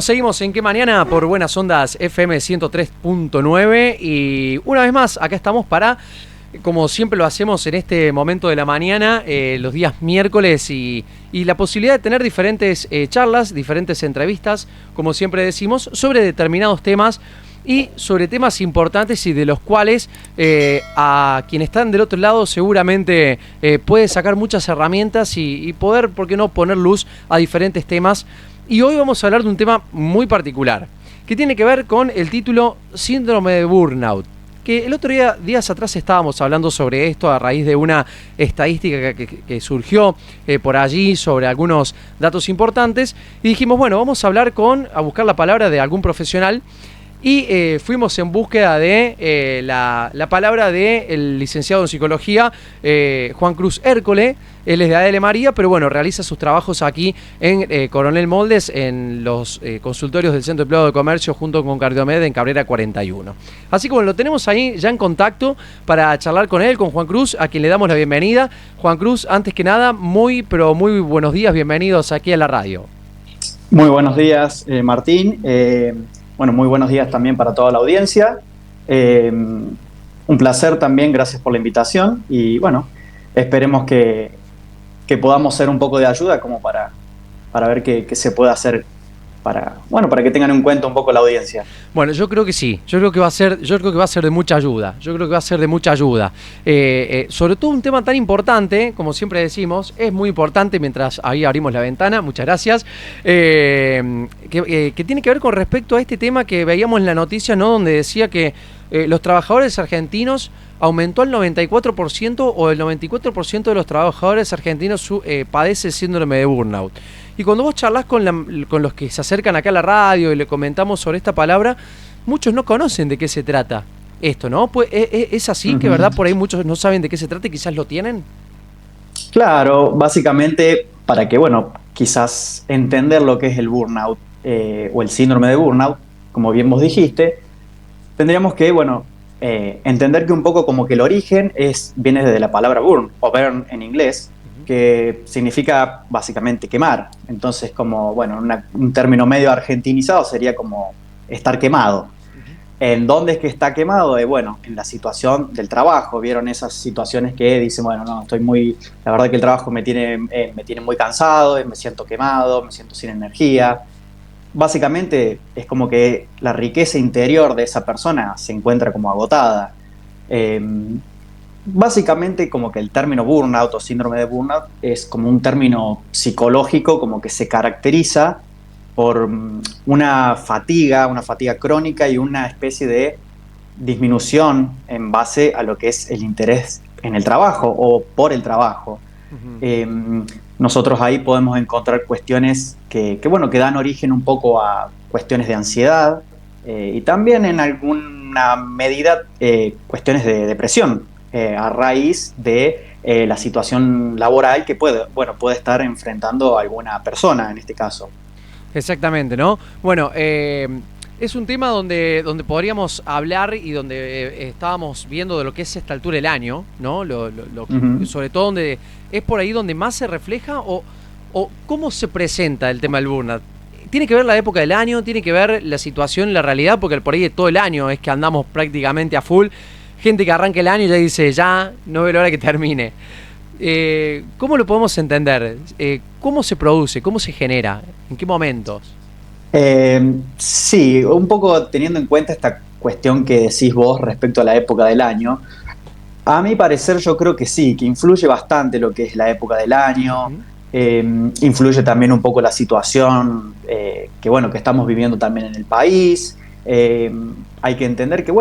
Seguimos en Qué Mañana por Buenas Ondas FM 103.9 y una vez más acá estamos para, como siempre lo hacemos en este momento de la mañana, los días miércoles y la posibilidad de tener diferentes charlas, diferentes entrevistas, como siempre decimos, sobre determinados temas y sobre temas importantes y de los cuales a quienes están del otro lado seguramente puede sacar muchas herramientas y poder, ¿por qué no?, poner luz a diferentes temas. Y hoy vamos a hablar de un tema muy particular, que tiene que ver con el título Síndrome de Burnout. Que el otro día, días atrás, estábamos hablando sobre esto a raíz de una estadística que surgió por allí sobre algunos datos importantes. Y dijimos, bueno, vamos a buscar la palabra de algún profesional. Y fuimos en búsqueda de la palabra del licenciado en psicología Juan Cruz Hércole. Él es de Adele María, pero bueno, realiza sus trabajos aquí en Coronel Moldes, en los consultorios del Centro de Empleo de Comercio, junto con Cardiomed en Cabrera 41. Así como lo tenemos ahí ya en contacto para charlar con él, con Juan Cruz, a quien le damos la bienvenida. Juan Cruz, antes que nada, muy buenos días, bienvenidos aquí a la radio. Muy buenos días, Martín. Bueno, muy buenos días también para toda la audiencia. Un placer también, gracias por la invitación. Y bueno, esperemos que podamos ser un poco de ayuda como para ver qué se puede hacer para que tengan en cuenta un poco la audiencia. Bueno, yo creo que sí, yo creo que va a ser de mucha ayuda, sobre todo un tema tan importante, como siempre decimos, es muy importante, mientras ahí abrimos la ventana, muchas gracias, que tiene que ver con respecto a este tema que veíamos en la noticia, ¿no?, donde decía que los trabajadores argentinos aumentó al 94% o el 94% de los trabajadores argentinos padece síndrome de burnout. Y cuando vos charlás con los que se acercan acá a la radio y le comentamos sobre esta palabra, muchos no conocen de qué se trata esto, ¿no? Pues, ¿es así? Que verdad por ahí muchos no saben de qué se trata y quizás lo tienen. Claro, básicamente para que, quizás entender lo que es el burnout o el síndrome de burnout, como bien vos dijiste, tendríamos que, entender que un poco como que el origen viene desde la palabra burn, o burn en inglés, que significa básicamente quemar. Entonces, como, un término medio argentinizado sería como estar quemado. ¿En dónde es que está quemado? En la situación del trabajo. ¿Vieron esas situaciones que dicen, la verdad que el trabajo me tiene muy cansado, me siento quemado, me siento sin energía? Básicamente es como que la riqueza interior de esa persona se encuentra como agotada. Básicamente como que el término burnout o síndrome de burnout es como un término psicológico como que se caracteriza por una fatiga crónica y una especie de disminución en base a lo que es el interés en el trabajo o por el trabajo. Uh-huh. Nosotros ahí podemos encontrar cuestiones que dan origen un poco a cuestiones de ansiedad y también en alguna medida cuestiones de depresión a raíz de la situación laboral que puede estar enfrentando alguna persona en este caso. Exactamente, ¿no? Bueno, es un tema donde podríamos hablar y donde estábamos viendo de lo que es esta altura del año, ¿no? Uh-huh. Sobre todo donde es por ahí donde más se refleja o cómo se presenta el tema del burnout. ¿Tiene que ver la época del año? ¿Tiene que ver la situación, la realidad? Porque por ahí de todo el año es que andamos prácticamente a full. Gente que arranca el año y ya dice, ya, no veo la hora que termine. ¿Cómo lo podemos entender? ¿Cómo se produce? ¿Cómo se genera? ¿En qué momentos? Sí, un poco teniendo en cuenta esta cuestión que decís vos respecto a la época del año, a mi parecer yo creo que sí, que influye bastante lo que es la época del año, influye también un poco la situación que estamos viviendo también en el país. Hay que entender que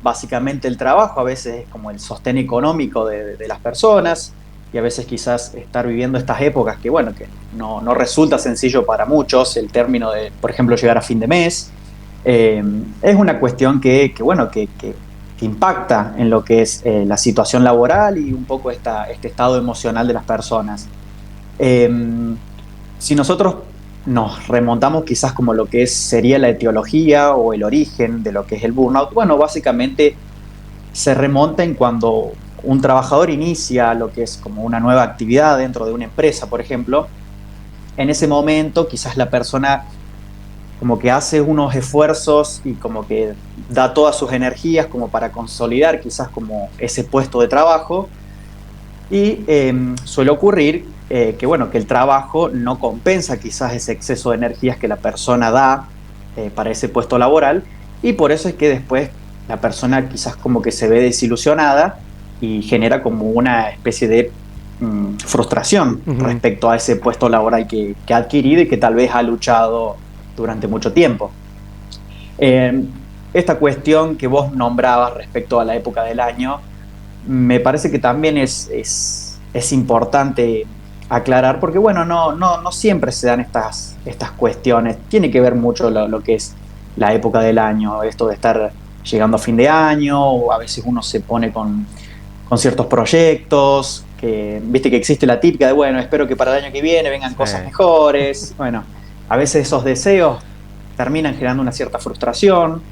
básicamente el trabajo a veces es como el sostén económico de las personas y a veces quizás estar viviendo estas épocas que no resulta sencillo para muchos el término de, por ejemplo, llegar a fin de mes, es una cuestión que impacta en lo que es la situación laboral y un poco este estado emocional de las personas. Si nosotros nos remontamos quizás como lo que sería la etiología o el origen de lo que es el burnout, básicamente se remonta en cuando un trabajador inicia lo que es como una nueva actividad dentro de una empresa, por ejemplo. En ese momento quizás la persona como que hace unos esfuerzos y como que da todas sus energías como para consolidar quizás como ese puesto de trabajo y suele ocurrir que, bueno, que el trabajo no compensa quizás ese exceso de energías que la persona da para ese puesto laboral y por eso es que después la persona quizás como que se ve desilusionada y genera como una especie de frustración respecto a ese puesto laboral que ha adquirido y que tal vez ha luchado durante mucho tiempo. Esta cuestión que vos nombrabas respecto a la época del año, me parece que también es importante aclarar, porque bueno, no siempre se dan estas cuestiones. Tiene que ver mucho lo que es la época del año, esto de estar llegando a fin de año, o a veces uno se pone con ciertos proyectos, que viste que existe la típica de, bueno, espero que para el año que viene vengan cosas mejores. Bueno, a veces esos deseos terminan generando una cierta frustración.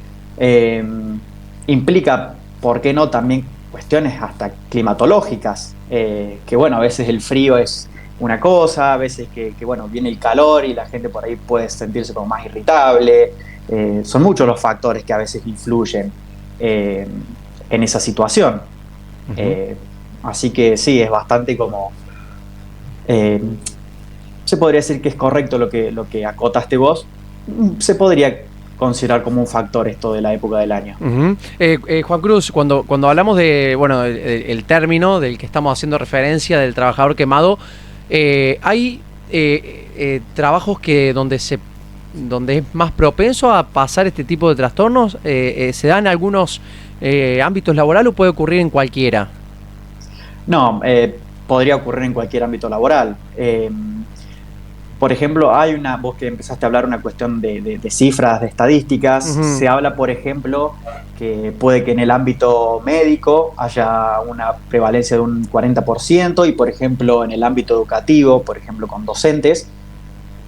Implica, ¿por qué no?, también cuestiones hasta climatológicas, que bueno, a veces el frío es una cosa, a veces que bueno, viene el calor y la gente por ahí puede sentirse como más irritable. Son muchos los factores que a veces influyen en esa situación. Así que sí, es bastante como... se podría decir que es correcto lo que acotaste vos. Se podría considerar como un factor esto de la época del año. Juan Cruz, cuando hablamos de, bueno, el término del que estamos haciendo referencia, del trabajador quemado, hay trabajos que donde es más propenso a pasar este tipo de trastornos. ¿Se dan en algunos ámbitos laborales o puede ocurrir en cualquiera? No, podría ocurrir en cualquier ámbito laboral. Por ejemplo, vos que empezaste a hablar una cuestión de cifras, de estadísticas, se habla, por ejemplo, que puede que en el ámbito médico haya una prevalencia de un 40% y, por ejemplo, en el ámbito educativo, por ejemplo, con docentes,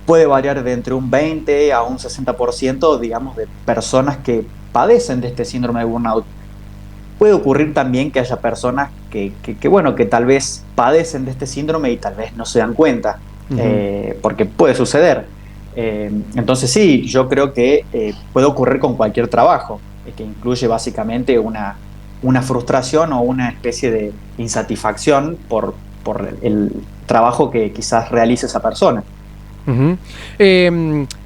puede variar de entre un 20 a un 60%, digamos, de personas que padecen de este síndrome de burnout. Puede ocurrir también que haya personas que bueno, que tal vez padecen de este síndrome y tal vez no se dan cuenta, porque puede suceder. Entonces sí, yo creo que puede ocurrir con cualquier trabajo, que incluye básicamente una frustración o una especie de insatisfacción por el trabajo que quizás realice esa persona.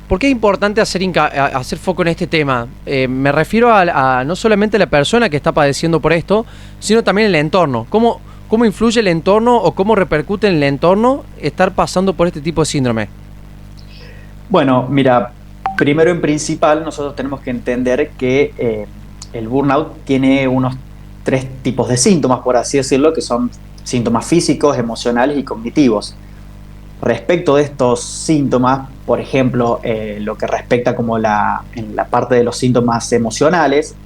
¿Por qué es importante hacer foco en este tema? Me refiero a no solamente a la persona que está padeciendo por esto, sino también el entorno. ¿Cómo influye el entorno o cómo repercute en el entorno estar pasando por este tipo de síndrome? Bueno, mira, primero en principal nosotros tenemos que entender que el burnout tiene unos 3 tipos de síntomas, por así decirlo, que son síntomas físicos, emocionales y cognitivos. Respecto de estos síntomas, por ejemplo, lo que respecta como en la parte de los síntomas emocionales,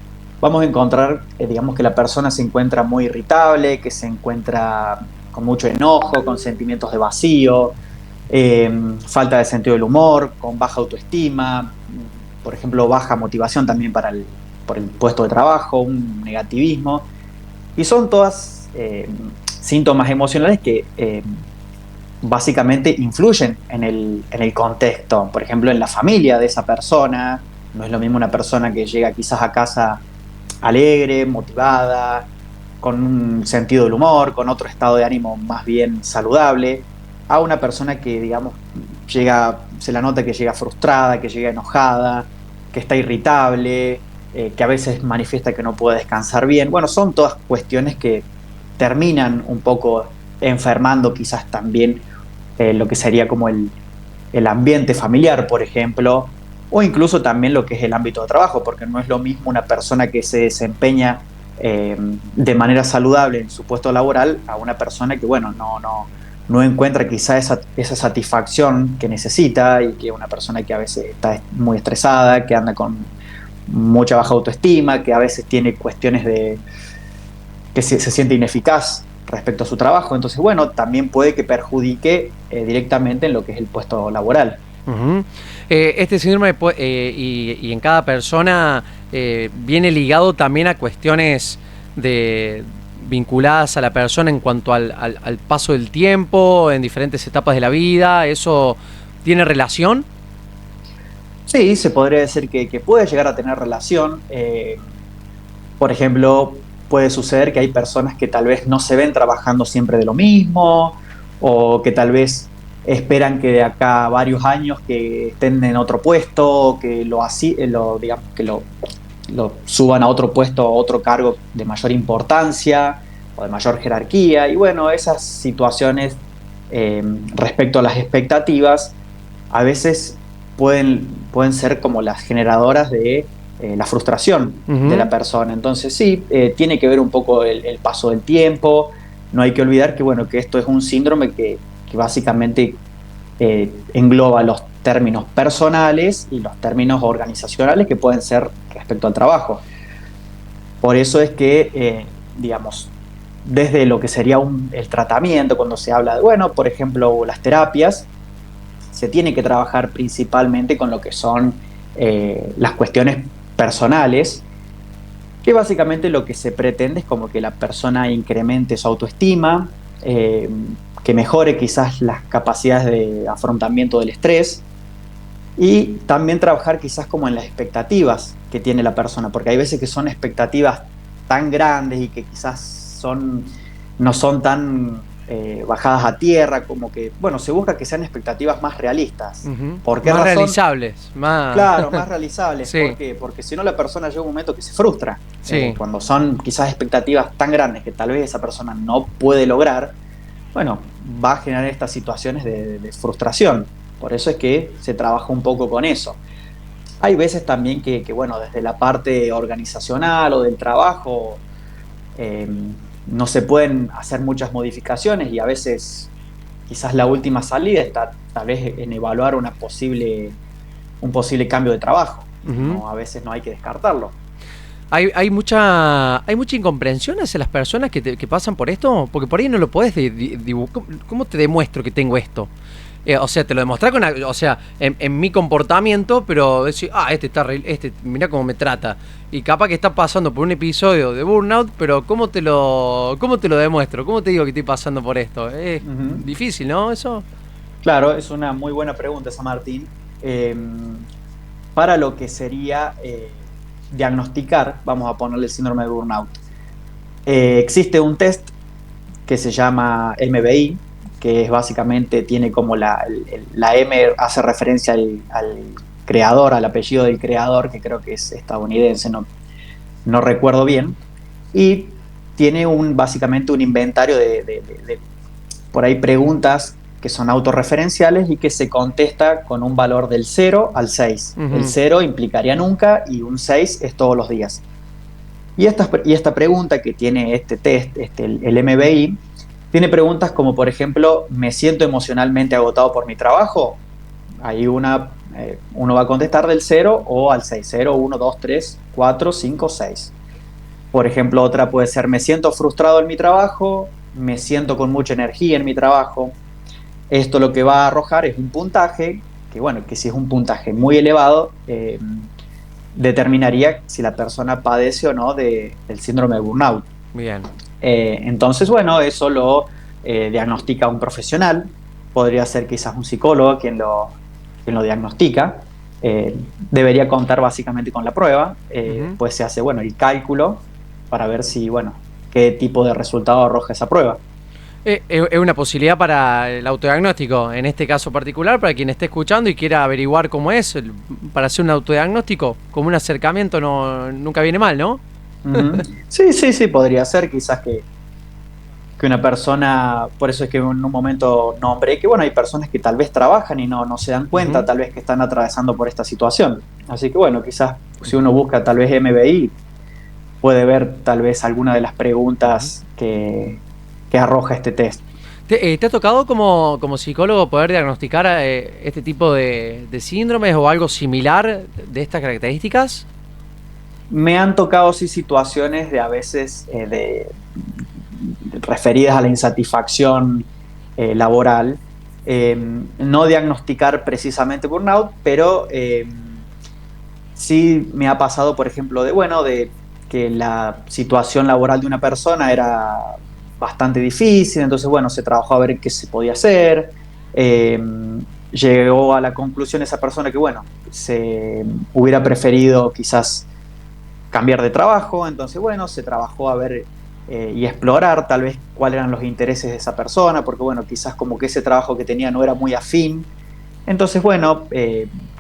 vamos a encontrar, digamos, que la persona se encuentra muy irritable, que se encuentra con mucho enojo, con sentimientos de vacío, falta de sentido del humor, con baja autoestima, por ejemplo, baja motivación también por el puesto de trabajo, un negativismo. Y son todas síntomas emocionales que básicamente influyen en el contexto, por ejemplo, en la familia de esa persona. No es lo mismo una persona que llega quizás a casa alegre, motivada, con un sentido del humor, con otro estado de ánimo más bien saludable, a una persona que, digamos, se la nota que llega frustrada, que llega enojada, que está irritable, que a veces manifiesta que no puede descansar bien. Bueno, son todas cuestiones que terminan un poco enfermando quizás también lo que sería como el ambiente familiar, por ejemplo, o incluso también lo que es el ámbito de trabajo, porque no es lo mismo una persona que se desempeña de manera saludable en su puesto laboral a una persona que, bueno, no encuentra quizá esa satisfacción que necesita, y que una persona que a veces está muy estresada, que anda con mucha baja autoestima, que a veces tiene cuestiones de que se siente ineficaz respecto a su trabajo. Entonces, bueno, también puede que perjudique directamente en lo que es el puesto laboral. Este síndrome y en cada persona viene ligado también a cuestiones vinculadas a la persona en cuanto al paso del tiempo, en diferentes etapas de la vida. ¿Eso tiene relación? Sí, se podría decir que puede llegar a tener relación. Por ejemplo, puede suceder que hay personas que tal vez no se ven trabajando siempre de lo mismo, o que tal vez esperan que de acá a varios años que estén en otro puesto, que digamos, que lo suban a otro puesto, a otro cargo de mayor importancia o de mayor jerarquía. Y bueno, esas situaciones respecto a las expectativas a veces pueden ser como las generadoras de la frustración de la Ujú. persona. Entonces sí, tiene que ver un poco el paso del tiempo. No hay que olvidar que, bueno, que esto es un síndrome que básicamente engloba los términos personales y los términos organizacionales que pueden ser respecto al trabajo. Por eso es que, digamos, desde lo que sería el tratamiento, cuando se habla de, bueno, por ejemplo, las terapias, se tiene que trabajar principalmente con lo que son las cuestiones personales, que básicamente lo que se pretende es como que la persona incremente su autoestima, que mejore quizás las capacidades de afrontamiento del estrés y también trabajar quizás como en las expectativas que tiene la persona, porque hay veces que son expectativas tan grandes y que quizás no son tan bajadas a tierra, como que, bueno, se busca que sean expectativas más realistas. Ujú. ¿Por qué Más razón? realizables, más... Claro, más realizables. ¿Por Sí, qué? Porque si no la persona llega un momento que se frustra. sí. Cuando son quizás expectativas tan grandes que tal vez esa persona no puede lograr, bueno, va a generar estas situaciones de frustración. Por eso es que se trabaja un poco con eso. Hay veces también bueno, desde la parte organizacional o del trabajo, eh, no se pueden hacer muchas modificaciones y a veces quizás la última salida está tal vez en evaluar un posible cambio de trabajo. Ujú. No, a veces no hay que descartarlo. Hay mucha incomprensión hacia las personas que pasan por esto, porque por ahí no lo podés dibujar. ¿Cómo te demuestro que tengo esto? O sea, te lo demostrás o sea, en mi comportamiento, pero decir, mirá cómo me trata. Y capaz que está pasando por un episodio de burnout, pero cómo te lo demuestro? ¿Cómo te digo que estoy pasando por esto? Es Ujú. difícil, ¿no? Eso. Claro, es una muy buena pregunta esa, Martín. Eh, para lo que sería diagnosticar, vamos a ponerle el síndrome de burnout. Existe un test que se llama MBI, que es básicamente, tiene como la M hace referencia al creador, al apellido del creador, que creo que es estadounidense, no recuerdo bien, y tiene básicamente un inventario de por ahí preguntas que son autorreferenciales y que se contesta con un valor del 0 al 6. El Ujú. 0 implicaría nunca y un 6 es todos los días. Y esta pregunta que tiene este test, el MBI, tiene preguntas como, por ejemplo, ¿me siento emocionalmente agotado por mi trabajo? Ahí uno va a contestar del 0 o al 6. 0, 1, 2, 3, 4, 5, 6. Por ejemplo, otra puede ser, me siento frustrado en mi trabajo, me siento con mucha energía en mi trabajo. Esto lo que va a arrojar es un puntaje, que bueno, que si es un puntaje muy elevado, determinaría si la persona padece o no del síndrome de burnout. Bien. Entonces, bueno, eso lo diagnostica un profesional, podría ser quizás un psicólogo quien lo diagnostica. Debería contar básicamente con la prueba, Ujú. después se hace, bueno, el cálculo para ver si, bueno, qué tipo de resultado arroja esa prueba. Es una posibilidad para el autodiagnóstico, en este caso particular, para quien esté escuchando y quiera averiguar cómo es, para hacer un autodiagnóstico, como un acercamiento nunca viene mal, ¿no? Ujú. Sí, sí, sí, podría ser quizás que una persona, por eso es que en un momento nombré que, bueno, hay personas que tal vez trabajan y no se dan cuenta, Ujú. tal vez que están atravesando por esta situación. Así que, bueno, quizás si uno busca tal vez MBI, puede ver tal vez alguna de las Ujú. preguntas que arroja este test. ¿Te ha tocado como psicólogo poder diagnosticar este tipo de síndromes o algo similar de estas características? Me han tocado sí situaciones de a veces referidas a la insatisfacción laboral, no diagnosticar precisamente burnout, pero sí me ha pasado, por ejemplo, de que la situación laboral de una persona era bastante difícil, entonces, bueno, se trabajó a ver qué se podía hacer. Eh, llegó a la conclusión esa persona que, bueno, se hubiera preferido quizás cambiar de trabajo, entonces, bueno, se trabajó a ver y explorar tal vez cuáles eran los intereses de esa persona, porque, bueno, quizás como que ese trabajo que tenía no era muy afín. Entonces, bueno,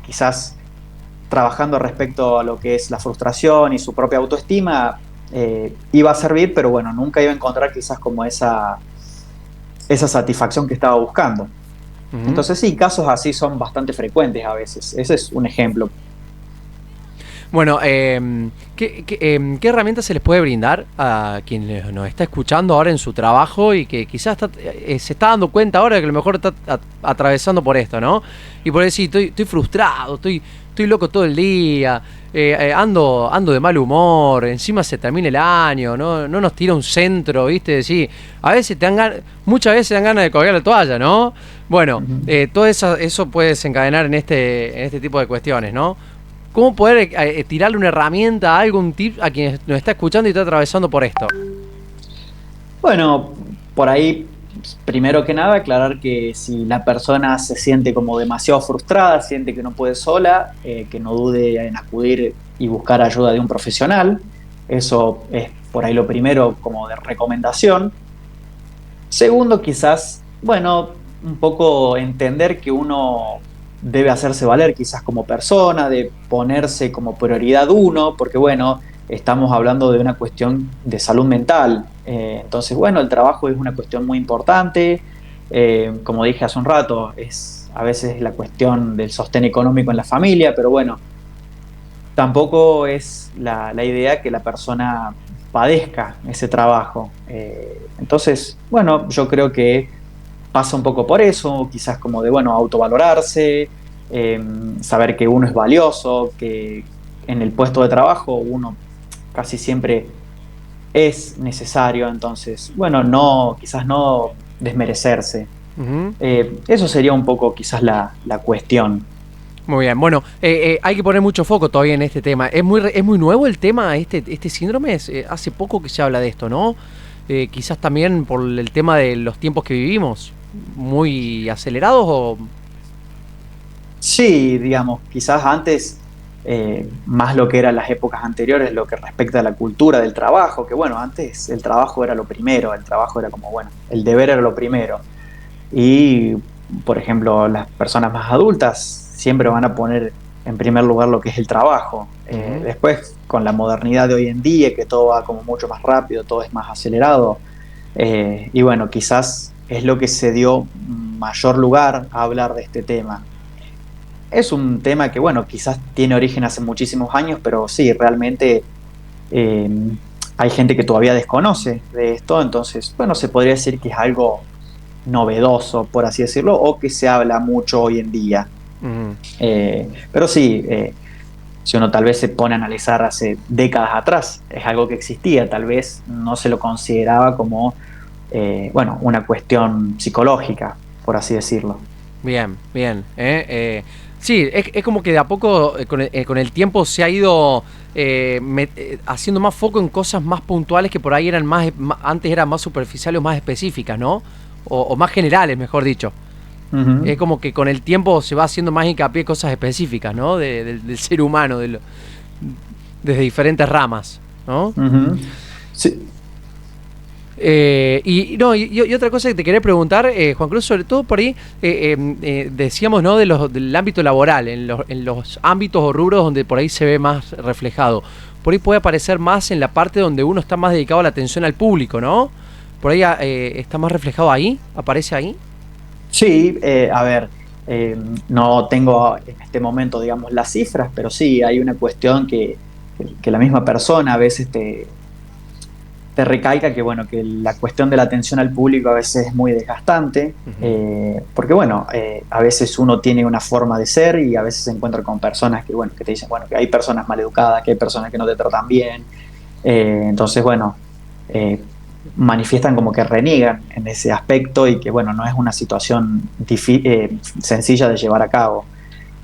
quizás trabajando respecto a lo que es la frustración y su propia autoestima, iba a servir, pero bueno, nunca iba a encontrar quizás como esa satisfacción que estaba buscando. Ujú. Entonces sí, casos así son bastante frecuentes a veces. Ese es un ejemplo. Bueno, ¿qué herramientas se les puede brindar a quien nos está escuchando ahora en su trabajo y que quizás se está dando cuenta ahora de que a lo mejor está atravesando por esto, ¿no? Y por decir, estoy frustrado, estoy loco todo el día, ando de mal humor, encima se termina el año, no nos tira un centro, ¿viste? Sí, a veces muchas veces dan ganas de colgar la toalla, ¿no? Bueno, Ujú. todo eso puede desencadenar en este tipo de cuestiones, ¿no? ¿Cómo poder tirarle una herramienta, algún tip a quien nos está escuchando y está atravesando por esto? Bueno, por ahí, primero que nada, aclarar que si la persona se siente como demasiado frustrada, siente que no puede sola, que no dude en acudir y buscar ayuda de un profesional. Eso es por ahí lo primero como de recomendación. Segundo, quizás, bueno, un poco entender que uno debe hacerse valer quizás como persona, de ponerse como prioridad uno, porque bueno, estamos hablando de una cuestión de salud mental. Entonces, bueno, el trabajo es una cuestión muy importante. Como dije hace un rato, es a veces la cuestión del sostén económico en la familia, pero bueno, tampoco es la idea que la persona padezca ese trabajo. Entonces, bueno, yo creo que pasa un poco por eso, quizás como de, bueno, autovalorarse, saber que uno es valioso, que en el puesto de trabajo uno casi siempre es necesario, entonces, bueno, no, quizás no desmerecerse. Ujú. Eso sería un poco quizás la cuestión. Muy bien, bueno, hay que poner mucho foco todavía en este tema. Es muy nuevo el tema, este síndrome. Hace poco que se habla de esto, ¿no? Quizás también por el tema de los tiempos que vivimos, muy acelerados o... Sí, digamos, quizás antes, más lo que eran las épocas anteriores, lo que respecta a la cultura del trabajo, que bueno, antes el trabajo era lo primero, el trabajo era como, bueno, el deber era lo primero. Y, por ejemplo, las personas más adultas siempre van a poner en primer lugar lo que es el trabajo. Ujú. Después, con la modernidad de hoy en día, que todo va como mucho más rápido, todo es más acelerado, y bueno, quizás es lo que se dio mayor lugar a hablar de este tema. Es un tema que, bueno, quizás tiene origen hace muchísimos años, pero sí, realmente eh, hay gente que todavía desconoce de esto, entonces, bueno, se podría decir que es algo novedoso, por así decirlo, o que se habla mucho hoy en día. Ujú. Pero sí, si uno tal vez se pone a analizar hace décadas atrás, es algo que existía, tal vez no se lo consideraba como, bueno, una cuestión psicológica, por así decirlo. Bien, bien. Sí, es como que de a poco con el tiempo se ha ido haciendo más foco en cosas más puntuales que por ahí eran antes eran más superficiales o más específicas, ¿no? O más generales, mejor dicho. Es Ujú, como que con el tiempo se va haciendo más hincapié en cosas específicas, ¿no? Del ser humano, desde diferentes ramas, ¿no? ujú. Sí, Y otra cosa que te quería preguntar, Juan Cruz, sobre todo por ahí, decíamos, ¿no? Del ámbito laboral, en los ámbitos o rubros donde por ahí se ve más reflejado. Por ahí puede aparecer más en la parte donde uno está más dedicado a la atención al público, ¿no? Por ahí está más reflejado ahí, aparece ahí. sí, a ver, eh, no tengo en este momento, digamos, las cifras, pero sí, hay una cuestión que la misma persona a veces te recalca que, bueno, que la cuestión de la atención al público a veces es muy desgastante, Ujú. porque, bueno, a veces uno tiene una forma de ser y a veces se encuentra con personas que, bueno, que te dicen, bueno, que hay personas mal educadas, que hay personas que no te tratan bien, entonces, bueno, eh, manifiestan como que reniegan en ese aspecto y que, bueno, no es una situación sencilla de llevar a cabo.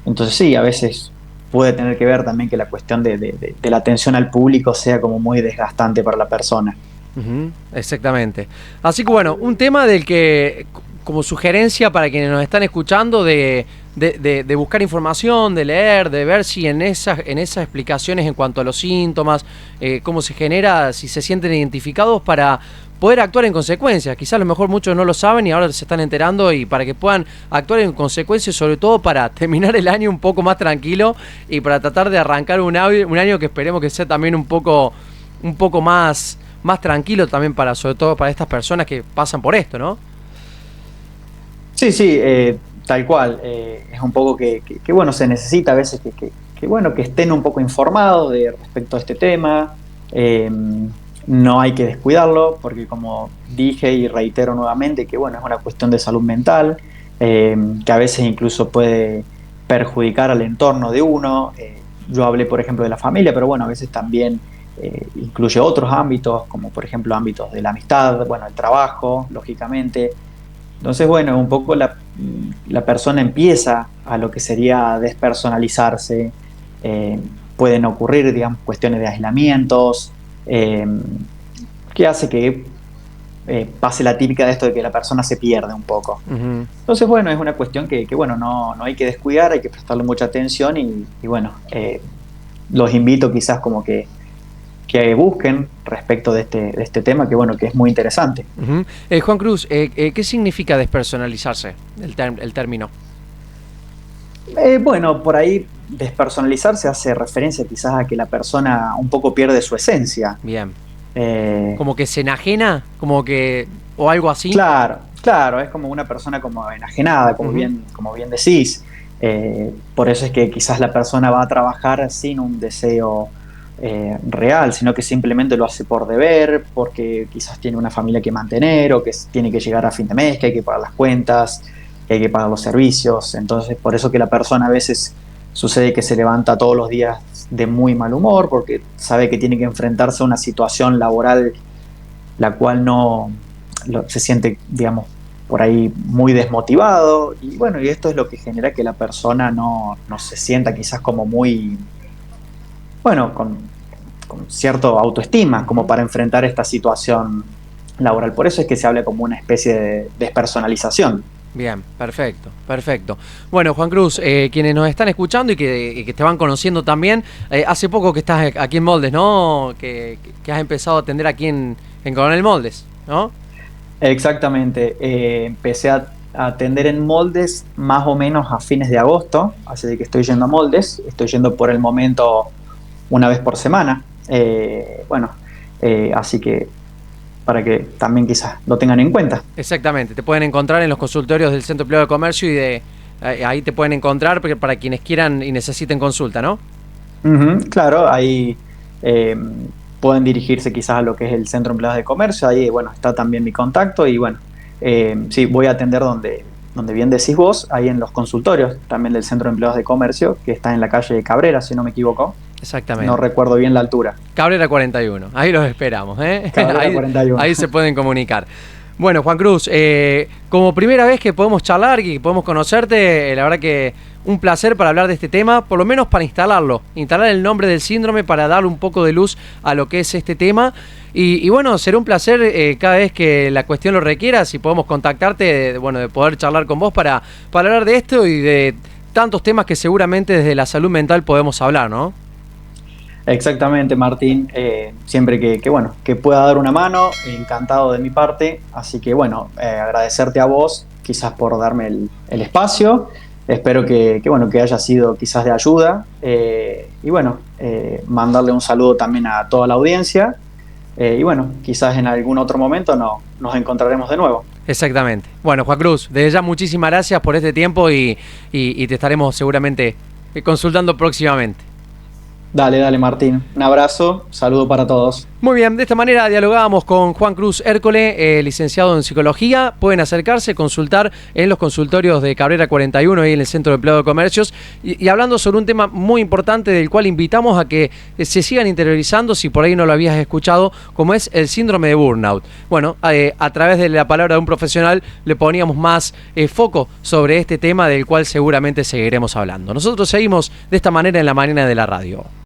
Entonces, sí, a veces puede tener que ver también que la cuestión de la atención al público sea como muy desgastante para la persona. Ujú, exactamente. Así que bueno, un tema del que, como sugerencia para quienes nos están escuchando, de buscar información, de leer, de ver si en esas explicaciones en cuanto a los síntomas, cómo se genera, si se sienten identificados para poder actuar en consecuencia. Quizás a lo mejor muchos no lo saben y ahora se están enterando, y para que puedan actuar en consecuencia, sobre todo para terminar el año un poco más tranquilo y para tratar de arrancar un año que esperemos que sea también un poco más tranquilo también, sobre todo para estas personas que pasan por esto, ¿no? Sí, tal cual. Es un poco que bueno, se necesita a veces que bueno, que estén un poco informados respecto a este tema. No hay que descuidarlo, porque como dije y reitero nuevamente, que bueno, es una cuestión de salud mental, que a veces incluso puede perjudicar al entorno de uno. Yo hablé, por ejemplo, de la familia, pero bueno, a veces también incluye otros ámbitos, como por ejemplo ámbitos de la amistad, bueno, el trabajo, lógicamente. Entonces, bueno, un poco la persona empieza a lo que sería despersonalizarse. Pueden ocurrir, digamos, cuestiones de aislamientos, que hace que pase la típica de esto de que la persona se pierde un poco. Uh-huh. Entonces, bueno, es una cuestión que bueno, no hay que descuidar, hay que prestarle mucha atención y bueno, los invito quizás como que busquen respecto de este tema, que bueno, que es muy interesante. Uh-huh. Juan Cruz, ¿qué significa despersonalizarse, el término? Bueno, por ahí despersonalizarse hace referencia quizás a que la persona un poco pierde su esencia. Bien. Como que se enajena, o algo así. Claro, es como una persona como enajenada, como, uh-huh, como bien decís. Por eso es que quizás la persona va a trabajar sin un deseo real, sino que simplemente lo hace por deber, porque quizás tiene una familia que mantener, o que tiene que llegar a fin de mes, que hay que pagar las cuentas, que hay que pagar los servicios. Entonces, por eso que la persona a veces sucede que se levanta todos los días de muy mal humor, porque sabe que tiene que enfrentarse a una situación laboral la cual se siente, digamos, por ahí muy desmotivado. Y bueno, y esto es lo que genera que la persona no se sienta quizás como muy, bueno, con cierta autoestima como para enfrentar esta situación laboral. Por eso es que se habla como una especie de despersonalización. Bien, perfecto. Bueno, Juan Cruz, quienes nos están escuchando y que te van conociendo también, hace poco que estás aquí en Moldes, ¿no? Que has empezado a atender aquí en Coronel Moldes, ¿no? Exactamente. Empecé a atender en Moldes más o menos a fines de agosto, así de que estoy yendo a Moldes. Estoy yendo por el momento una vez por semana. Así que para que también quizás lo tengan en cuenta. Exactamente, te pueden encontrar en los consultorios del Centro de Empleo de Comercio y ahí te pueden encontrar para quienes quieran y necesiten consulta, ¿no? Uh-huh, claro, ahí pueden dirigirse quizás a lo que es el Centro de Empleados de Comercio. Ahí, bueno, está también mi contacto y bueno, sí, voy a atender donde bien decís vos, ahí en los consultorios también del Centro de Empleados de Comercio, que está en la calle Cabrera, si no me equivoco. Exactamente. No recuerdo bien la altura. Cabrera 41, ahí los esperamos, ¿eh? Cabrera 41. Ahí se pueden comunicar. Bueno, Juan Cruz, como primera vez que podemos charlar y podemos conocerte, la verdad que un placer para hablar de este tema, por lo menos para instalar el nombre del síndrome, para darle un poco de luz a lo que es este tema. Y bueno, será un placer cada vez que la cuestión lo requiera, si podemos contactarte, de poder charlar con vos para hablar de esto y de tantos temas que seguramente desde la salud mental podemos hablar, ¿no? Exactamente, Martín. Siempre que pueda dar una mano, encantado de mi parte. Así que bueno, agradecerte a vos, quizás por darme el espacio. Espero que haya sido quizás de ayuda. Y bueno, mandarle un saludo también a toda la audiencia. Y bueno, quizás en algún otro momento nos encontraremos de nuevo. Exactamente. Bueno, Juan Cruz, desde ya muchísimas gracias por este tiempo y te estaremos seguramente consultando próximamente. Dale, Martín. Un abrazo, saludo para todos. Muy bien, de esta manera dialogábamos con Juan Cruz Hércole, licenciado en Psicología. Pueden acercarse, consultar en los consultorios de Cabrera 41, ahí en el Centro de Empleo de Comercios, y hablando sobre un tema muy importante del cual invitamos a que se sigan interiorizando, si por ahí no lo habías escuchado, como es el síndrome de burnout. Bueno, a través de la palabra de un profesional le poníamos más foco sobre este tema del cual seguramente seguiremos hablando. Nosotros seguimos de esta manera en la mañana de la radio.